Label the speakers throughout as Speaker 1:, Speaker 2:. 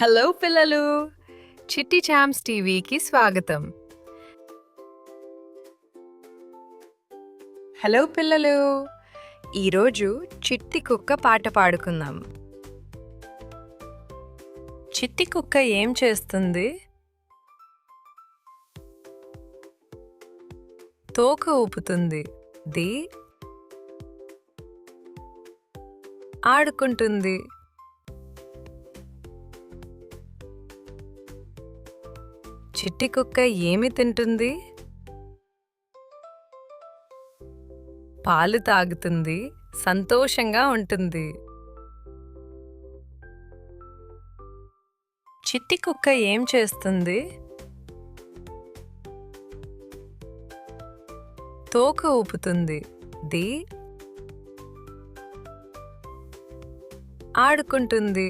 Speaker 1: Hello పిల్లలు, చిట్టి champs టీవీకి స్వాగతం. హలో పిల్లలు, ఈరోజు చిట్టి కుక్క పాట పాడుకుందాం. చిట్టి కుక్క ఏం చేస్తుంది? తోక ఊపుతుంది. ది ఆడుకుంటుంది. చిట్టి కుక్క ఏమి తింటుంది? పాలు తాగుతుంది, సంతోషంగా ఉంటుంది. చిట్టి కుక్క ఏం చేస్తుంది? తోక ఊపుతుంది. ది ఆడుకుంటుంది.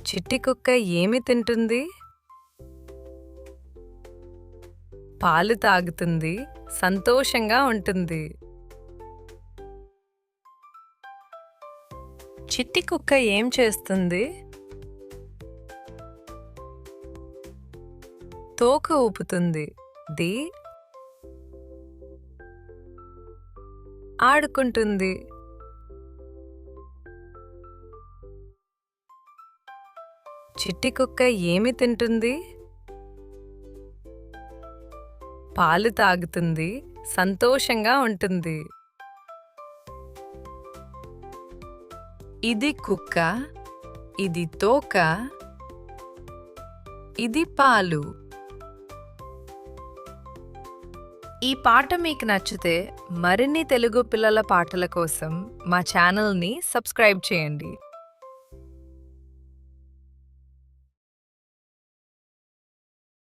Speaker 1: చిట్టి కుక్క ఏమి తింటుంది? పాలు తాగుతుంది, సంతోషంగా ఉంటుంది. చిట్టి కుక్క ఏం చేస్తుంది? తోక ఊపుతుంది. ది ఆడుకుంటుంది. చిట్టి కుక్క ఏమి తింటుంది? పాలు తాగుతుంది, సంతోషంగా ఉంటుంది. ఇది కుక్క, ఇది తోక, ఇది పాలు. ఈ పాట మీకు నచ్చితే మరిన్ని తెలుగు పిల్లల పాటల కోసం మా ఛానల్ని సబ్స్క్రైబ్ చేయండి.